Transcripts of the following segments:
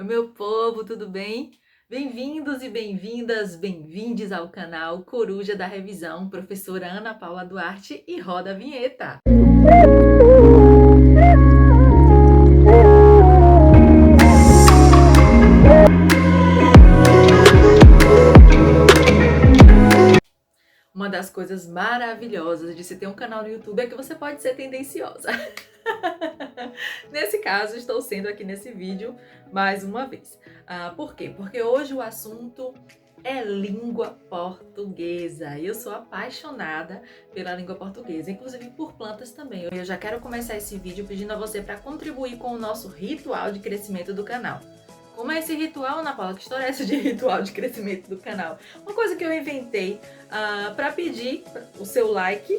Oi, meu povo, tudo bem? Bem-vindos e bem-vindas, bem-vindes ao canal Coruja da Revisão, professora Ana Paula Duarte, e roda a vinheta. Uma das coisas maravilhosas de se ter um canal no YouTube é que você pode ser tendenciosa. Nesse caso, estou sendo aqui nesse vídeo mais uma vez. Por quê? Porque hoje o assunto é língua portuguesa. Eu sou apaixonada pela língua portuguesa, inclusive por plantas também. Eu já quero começar esse vídeo pedindo a você para contribuir com o nosso ritual de crescimento do canal. Como é esse ritual, Ana Paula? Que história é essa de ritual de crescimento do canal? Uma coisa que eu inventei para pedir o seu like,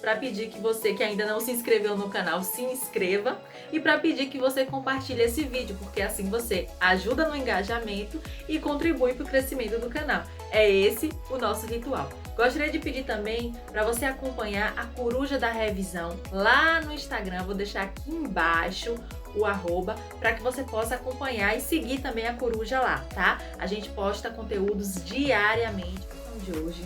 para pedir que você que ainda não se inscreveu no canal se inscreva e para pedir que você compartilhe esse vídeo, porque assim você ajuda no engajamento e contribui para o crescimento do canal. É esse o nosso ritual. Gostaria de pedir também para você acompanhar a Coruja da Revisão lá no Instagram. Vou deixar aqui embaixo o arroba para que você possa acompanhar e seguir também a Coruja lá, tá? A gente posta conteúdos diariamente. De hoje,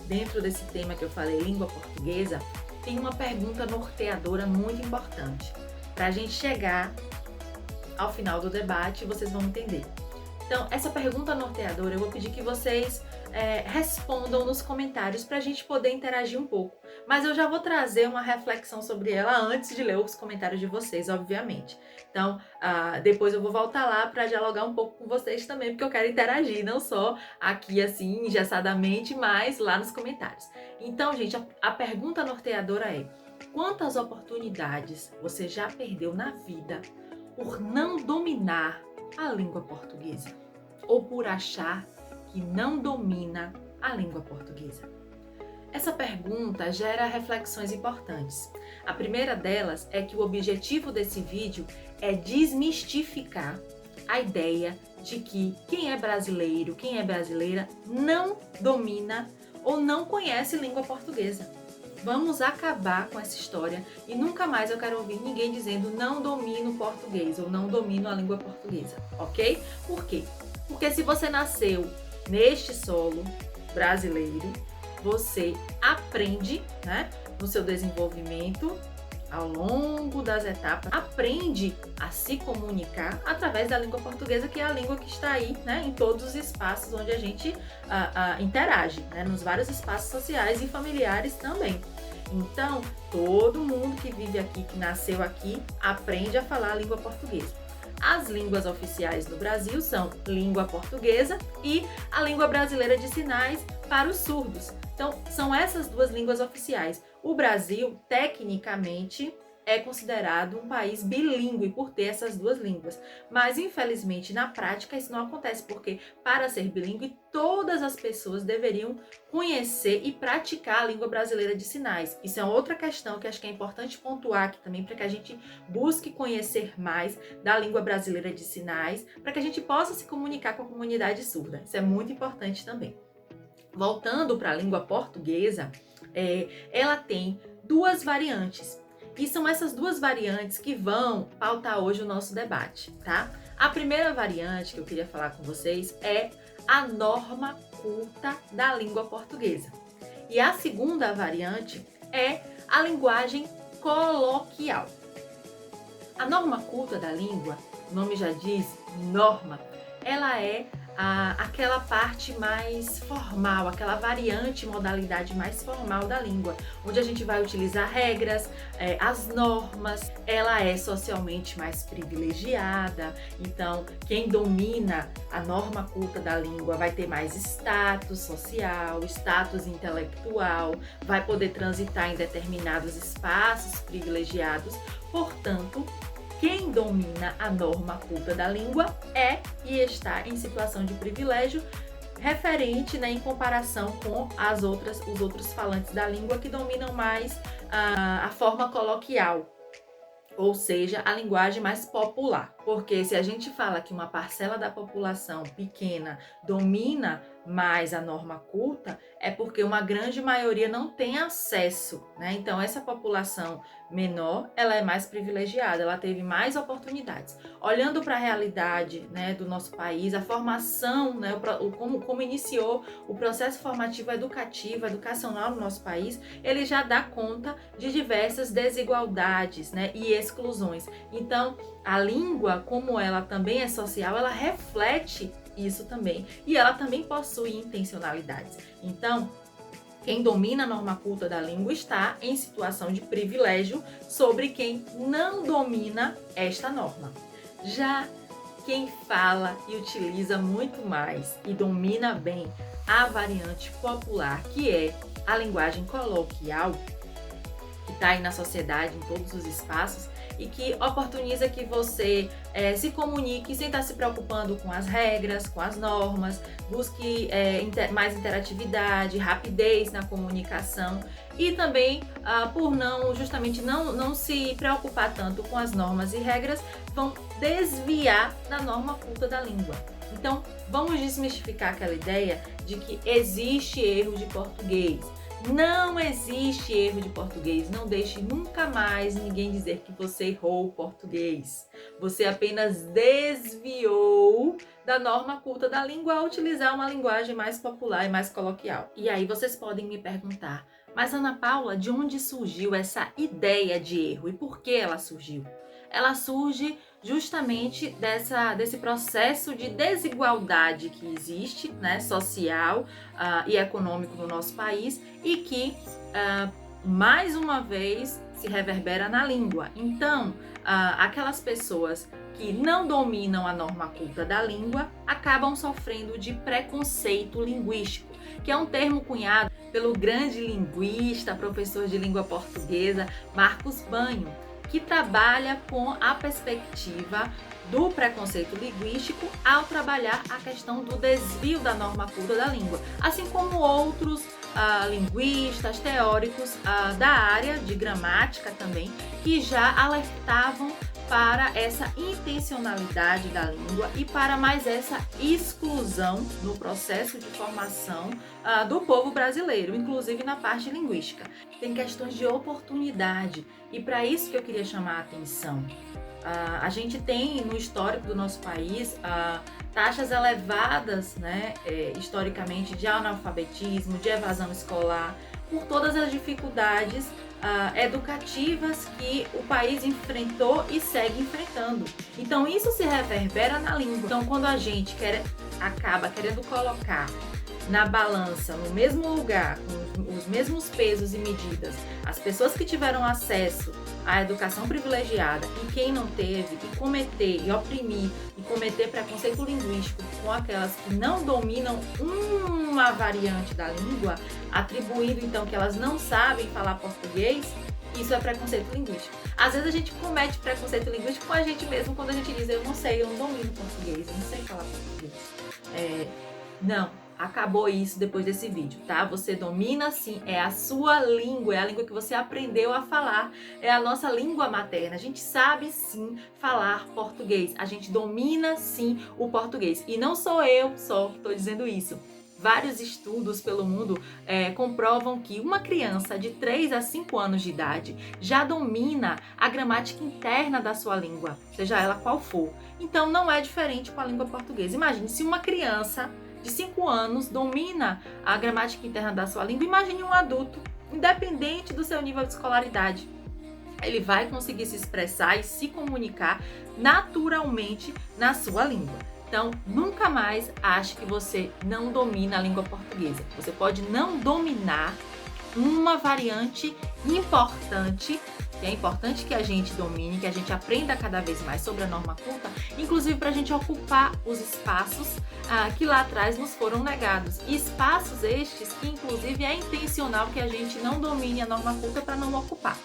dentro desse tema que eu falei, língua portuguesa, tem uma pergunta norteadora muito importante para a gente chegar ao final do debate e vocês vão entender. Então, essa pergunta norteadora, eu vou pedir que vocês respondam nos comentários para a gente poder interagir um pouco. Mas eu já vou trazer uma reflexão sobre ela antes de ler os comentários de vocês, obviamente. Então, depois eu vou voltar lá para dialogar um pouco com vocês também, porque eu quero interagir, não só aqui assim, engessadamente, mas lá nos comentários. Então, gente, a pergunta norteadora é: quantas oportunidades você já perdeu na vida por não dominar a língua portuguesa ou por achar que não domina a língua portuguesa? Essa pergunta gera reflexões importantes. A primeira delas é que o objetivo desse vídeo é desmistificar a ideia de que quem é brasileiro, quem é brasileira, não domina ou não conhece língua portuguesa. Vamos acabar com essa história e nunca mais eu quero ouvir ninguém dizendo não domino português ou não domino a língua portuguesa, ok? Por quê? Porque se você nasceu neste solo brasileiro, você aprende, né, no seu desenvolvimento, ao longo das etapas, aprende a se comunicar através da língua portuguesa, que é a língua que está aí, né, em todos os espaços onde a gente interage, né, nos vários espaços sociais e familiares também. Então, todo mundo que vive aqui, que nasceu aqui, aprende a falar a língua portuguesa. As línguas oficiais no Brasil são língua portuguesa e a língua brasileira de sinais para os surdos. Então, são essas duas línguas oficiais. O Brasil, tecnicamente, é considerado um país bilíngue por ter essas duas línguas. Mas, infelizmente, na prática, isso não acontece, porque para ser bilíngue, todas as pessoas deveriam conhecer e praticar a língua brasileira de sinais. Isso é outra questão que acho que é importante pontuar aqui também, para que a gente busque conhecer mais da língua brasileira de sinais, para que a gente possa se comunicar com a comunidade surda. Isso é muito importante também. Voltando para a língua portuguesa, ela tem duas variantes. E são essas duas variantes que vão pautar hoje o nosso debate, tá? A primeira variante que eu queria falar com vocês é a norma culta da língua portuguesa. E a segunda variante é a linguagem coloquial. A norma culta da língua, o nome já diz, norma, ela é aquela parte mais formal, aquela variante, modalidade mais formal da língua, onde a gente vai utilizar regras, as normas. Ela é socialmente mais privilegiada, então quem domina a norma culta da língua vai ter mais status social, status intelectual, vai poder transitar em determinados espaços privilegiados. Portanto, quem domina a norma culta da língua é e está em situação de privilégio referente, né, em comparação com os outros falantes da língua que dominam mais a forma coloquial, ou seja, a linguagem mais popular. Porque se a gente fala que uma parcela da população pequena domina mais a norma culta, é porque uma grande maioria não tem acesso, né? Então, essa população menor, ela é mais privilegiada, ela teve mais oportunidades. Olhando para a realidade, né, do nosso país, a formação, né, como iniciou o processo formativo educacional no nosso país, ele já dá conta de diversas desigualdades, né, e exclusões. Então, a língua, como ela também é social, ela reflete isso também. E ela também possui intencionalidades. Então, quem domina a norma culta da língua está em situação de privilégio sobre quem não domina esta norma. Já quem fala e utiliza muito mais e domina bem a variante popular, que é a linguagem coloquial, que está aí na sociedade, em todos os espaços, e que oportuniza que você se comunique sem estar se preocupando com as regras, com as normas, busque mais interatividade, rapidez na comunicação e também por não se preocupar tanto com as normas e regras, vão desviar da norma culta da língua. Então, vamos desmistificar aquela ideia de que existe erro de português. Não existe erro de português. Não deixe nunca mais ninguém dizer que você errou o português. Você apenas desviou da norma culta da língua ao utilizar uma linguagem mais popular e mais coloquial. E aí vocês podem me perguntar, mas Ana Paula, de onde surgiu essa ideia de erro e por que ela surgiu? Ela surge justamente desse processo de desigualdade que existe, né, social e econômico no nosso país e que, mais uma vez, se reverbera na língua. Então, aquelas pessoas que não dominam a norma culta da língua acabam sofrendo de preconceito linguístico, que é um termo cunhado pelo grande linguista, professor de língua portuguesa, Marcos Banho, que trabalha com a perspectiva do preconceito linguístico ao trabalhar a questão do desvio da norma culta da língua, assim como outros linguistas, teóricos da área de gramática também, que já alertavam para essa intencionalidade da língua e para mais essa exclusão no processo de formação do povo brasileiro, inclusive na parte linguística. Tem questões de oportunidade e para isso que eu queria chamar a atenção. A gente tem no histórico do nosso país taxas elevadas, né, historicamente, de analfabetismo, de evasão escolar, por todas as dificuldades educativas que o país enfrentou e segue enfrentando. Então isso se reverbera na língua. Então quando a gente acaba querendo colocar na balança, no mesmo lugar, com os mesmos pesos e medidas, as pessoas que tiveram acesso à educação privilegiada e quem não teve, e cometer, e oprimir, e cometer preconceito linguístico com aquelas que não dominam uma variante da língua, atribuindo então que elas não sabem falar português, isso é preconceito linguístico. Às vezes a gente comete preconceito linguístico com a gente mesmo quando a gente diz eu não sei, eu não domino português, eu não sei falar português. Não. Acabou isso depois desse vídeo, tá? Você domina sim, é a sua língua, é a língua que você aprendeu a falar, é a nossa língua materna. A gente sabe sim falar português, a gente domina sim o português. E não sou eu só que estou dizendo isso. Vários estudos pelo mundo comprovam que uma criança de 3 a 5 anos de idade já domina a gramática interna da sua língua, seja ela qual for. Então não é diferente com a língua portuguesa. Imagine se uma criança de 5 anos domina a gramática interna da sua língua, imagine um adulto, independente do seu nível de escolaridade. Ele vai conseguir se expressar e se comunicar naturalmente na sua língua. Então, nunca mais ache que você não domina a língua portuguesa. Você pode não dominar uma variante importante, que é importante que a gente domine, que a gente aprenda cada vez mais sobre a norma culta, inclusive para a gente ocupar os espaços que lá atrás nos foram negados. E espaços estes que, inclusive, é intencional que a gente não domine a norma culta para não ocupar.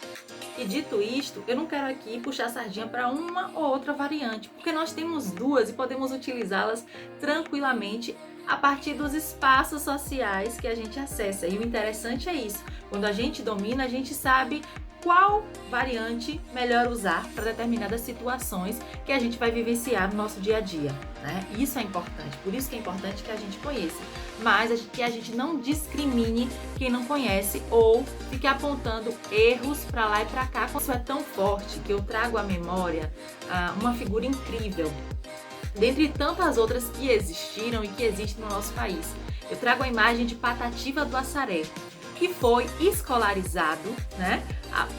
E dito isto, eu não quero aqui puxar a sardinha para uma ou outra variante, porque nós temos duas e podemos utilizá-las tranquilamente a partir dos espaços sociais que a gente acessa. E o interessante é isso, quando a gente domina, a gente sabe qual variante melhor usar para determinadas situações que a gente vai vivenciar no nosso dia a dia, né? Isso é importante, por isso que é importante que a gente conheça, mas que a gente não discrimine quem não conhece ou fique apontando erros para lá e para cá. Isso é tão forte que eu trago à memória uma figura incrível, dentre tantas outras que existiram e que existem no nosso país. Eu trago a imagem de Patativa do Assaré, que foi escolarizado, né,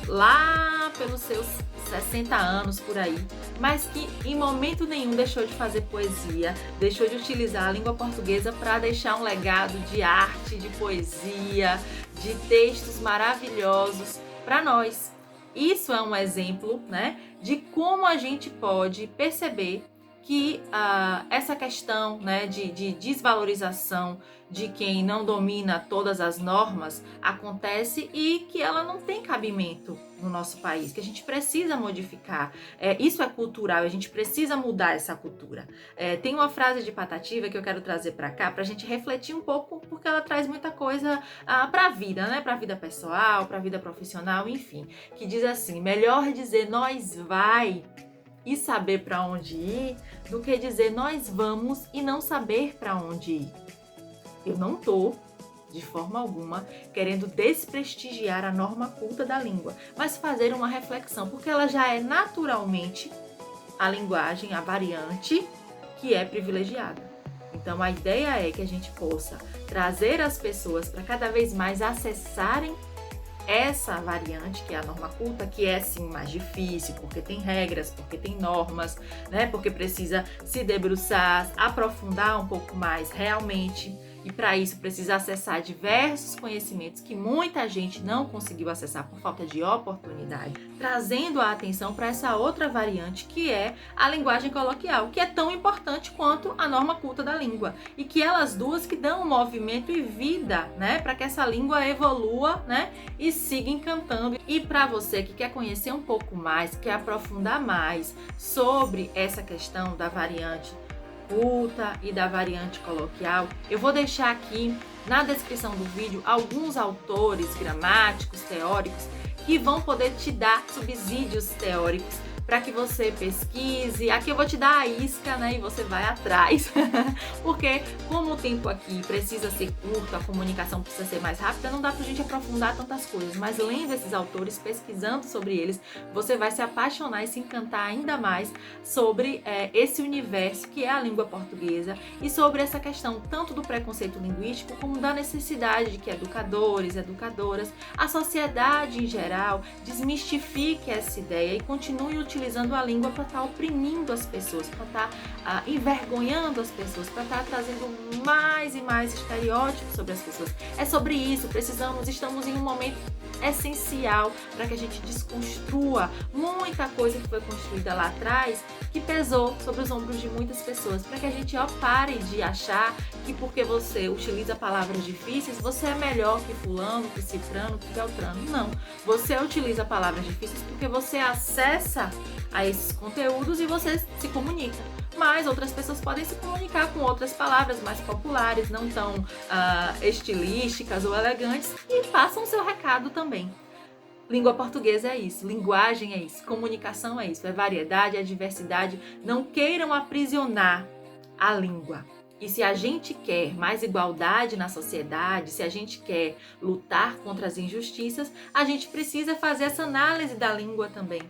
lá pelos seus 60 anos por aí, mas que em momento nenhum deixou de fazer poesia, deixou de utilizar a língua portuguesa para deixar um legado de arte, de poesia, de textos maravilhosos para nós. Isso é um exemplo, né, de como a gente pode perceber que essa questão, né, de desvalorização de quem não domina todas as normas acontece e que ela não tem cabimento no nosso país, que a gente precisa modificar. Isso é cultural, a gente precisa mudar essa cultura. Tem uma frase de Patativa que eu quero trazer para cá, para a gente refletir um pouco, porque ela traz muita coisa para a vida, né? Para a vida pessoal, para a vida profissional, enfim, que diz assim: melhor dizer nós vai e saber para onde ir, do que dizer nós vamos e não saber para onde ir. Eu não estou, de forma alguma, querendo desprestigiar a norma culta da língua, mas fazer uma reflexão, porque ela já é naturalmente a linguagem, a variante que é privilegiada. Então a ideia é que a gente possa trazer as pessoas para cada vez mais acessarem essa variante, que é a norma culta, que é sim mais difícil, porque tem regras, porque tem normas, né? Porque precisa se debruçar, aprofundar um pouco mais realmente. E para isso precisa acessar diversos conhecimentos que muita gente não conseguiu acessar por falta de oportunidade, trazendo a atenção para essa outra variante, que é a linguagem coloquial, que é tão importante quanto a norma culta da língua, e que elas duas que dão movimento e vida, né, para que essa língua evolua, né, e siga encantando. E para você que quer conhecer um pouco mais, quer aprofundar mais sobre essa questão da variante culta e da variante coloquial, eu vou deixar aqui na descrição do vídeo alguns autores gramáticos, teóricos, que vão poder te dar subsídios teóricos para que você pesquise. Aqui eu vou te dar a isca, né, e você vai atrás, porque como o tempo aqui precisa ser curto, a comunicação precisa ser mais rápida, não dá pra gente aprofundar tantas coisas, mas lendo esses autores, pesquisando sobre eles, você vai se apaixonar e se encantar ainda mais sobre esse universo que é a língua portuguesa e sobre essa questão tanto do preconceito linguístico como da necessidade de que educadores, educadoras, a sociedade em geral desmistifique essa ideia e continue utilizando a língua para estar oprimindo as pessoas, para estar envergonhando as pessoas, para estar trazendo mais e mais estereótipos sobre as pessoas. É sobre isso, estamos em um momento essencial para que a gente desconstrua muita coisa que foi construída lá atrás, que pesou sobre os ombros de muitas pessoas, para que a gente pare de achar que porque você utiliza palavras difíceis, você é melhor que fulano, que cicrano, que beltrano. Não, você utiliza palavras difíceis porque você acessa a esses conteúdos e você se comunica. Mas outras pessoas podem se comunicar com outras palavras mais populares, não tão estilísticas ou elegantes, e passam o seu recado também. Língua portuguesa é isso, linguagem é isso, comunicação é isso, é variedade, é diversidade. Não queiram aprisionar a língua. E se a gente quer mais igualdade na sociedade, se a gente quer lutar contra as injustiças, a gente precisa fazer essa análise da língua também.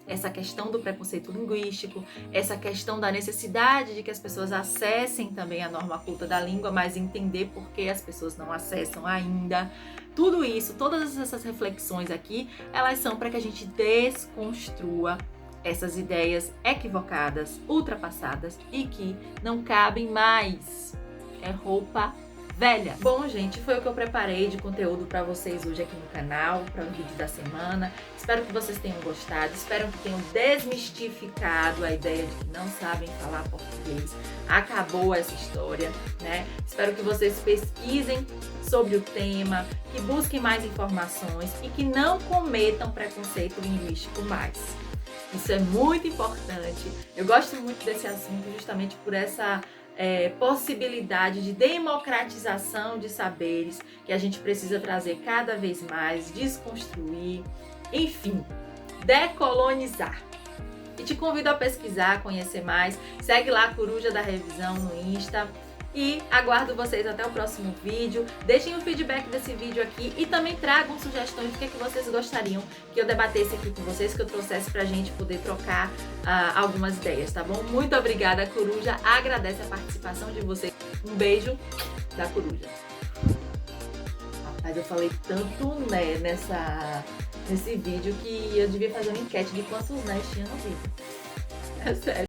Essa questão do preconceito linguístico, essa questão da necessidade de que as pessoas acessem também a norma culta da língua, mas entender por que as pessoas não acessam ainda. Tudo isso, todas essas reflexões aqui, elas são para que a gente desconstrua essas ideias equivocadas, ultrapassadas e que não cabem mais. É roupa velha. Bom, gente, foi o que eu preparei de conteúdo para vocês hoje aqui no canal, para o vídeo da semana. Espero que vocês tenham gostado, espero que tenham desmistificado a ideia de que não sabem falar português. Acabou essa história, né? Espero que vocês pesquisem sobre o tema, que busquem mais informações e que não cometam preconceito linguístico mais. Isso é muito importante. Eu gosto muito desse assunto justamente por essa possibilidade de democratização de saberes que a gente precisa trazer cada vez mais, desconstruir, Enfim, decolonizar. E te convido a pesquisar, conhecer mais. Segue lá a Coruja da Revisão no Insta. E aguardo vocês até o próximo vídeo. Deixem o feedback desse vídeo aqui e também tragam sugestões do que vocês gostariam que eu debatesse aqui com vocês, que eu trouxesse pra gente poder trocar algumas ideias, tá bom? Muito obrigada, Coruja. Agradece a participação de vocês. Um beijo da Coruja. Rapaz, eu falei tanto né nesse vídeo que eu devia fazer uma enquete de quantos nés tinha no vídeo. É sério.